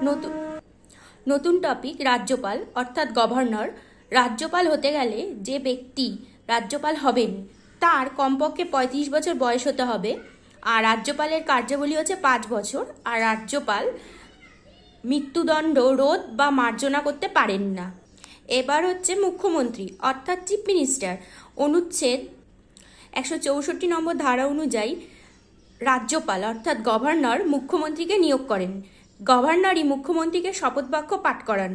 নতুন নতুন টপিক রাজ্যপাল অর্থাৎ গভর্নর। রাজ্যপাল হতে গেলে যে ব্যক্তি রাজ্যপাল হবেন তার কমপক্ষে ৩৫ বছর বয়স হতে হবে। আর রাজ্যপালের কার্যাবলী হচ্ছে ৫ বছর। আর রাজ্যপাল মৃত্যুদণ্ড রোধ বা মার্জনা করতে পারেন না। এবার হচ্ছে মুখ্যমন্ত্রী অর্থাৎ চিফ মিনিস্টার। অনুচ্ছেদ ১৬৪ নম্বর ধারা অনুযায়ী রাজ্যপাল অর্থাৎ গভর্নর মুখ্যমন্ত্রীকে নিয়োগ করেন। গভর্নরই মুখ্যমন্ত্রীকে শপথবাক্য পাঠ করান।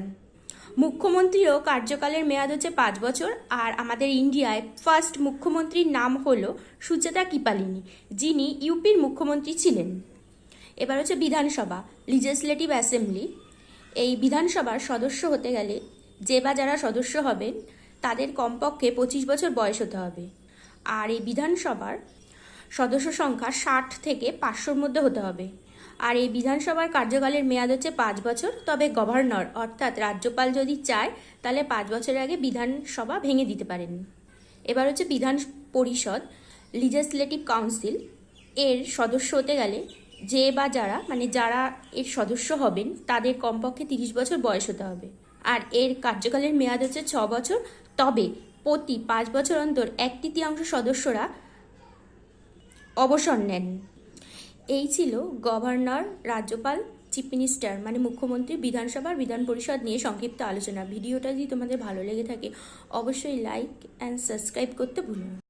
মুখ্যমন্ত্রীরও কার্যকালের মেয়াদ হচ্ছে ৫ বছর। আর আমাদের ইন্ডিয়ায় ফার্স্ট মুখ্যমন্ত্রীর নাম হলো সুচেতা কৃপালিনী, যিনি ইউপির মুখ্যমন্ত্রী ছিলেন। এবার হচ্ছে বিধানসভা, লিজিসলেটিভ অ্যাসেম্বলি। এই বিধানসভার সদস্য হতে গেলে যে বা যারা সদস্য হবেন তাদের কমপক্ষে ২৫ বছর বয়স হতে হবে। আর এই বিধানসভার সদস্য সংখ্যা ৬০ থেকে ৫০০-র মধ্যে হতে হবে। আর এই বিধানসভার কার্যকালের মেয়াদ হচ্ছে ৫ বছর। তবে গভর্নর অর্থাৎ রাজ্যপাল যদি চায় তাহলে 5 বছরের আগে বিধানসভা ভেঙে দিতে পারেন। এবার হচ্ছে বিধান পরিষদ, লিজিসলেটিভ কাউন্সিল। এর সদস্য হতে গেলে যে বা যারা এর সদস্য হবেন তাদের কমপক্ষে ৩০ বছর বয়স হতে হবে। আর এর কার্যকালের মেয়াদ হচ্ছে ৬ বছর। তবে প্রতি ৫ বছর অন্তর ১/৩ সদস্যরা অবসর নেন। এই ছিল গভর্নর, রাজ্যপাল, চিফ মিনিস্টার মানে মুখ্যমন্ত্রী, বিধানসভার বিধান পরিষদ নিয়ে সংক্ষিপ্ত আলোচনা। ভিডিওটা যদি তোমাদের ভালো লেগে থাকে অবশ্যই লাইক অ্যান্ড সাবস্ক্রাইব করতে ভুলো না।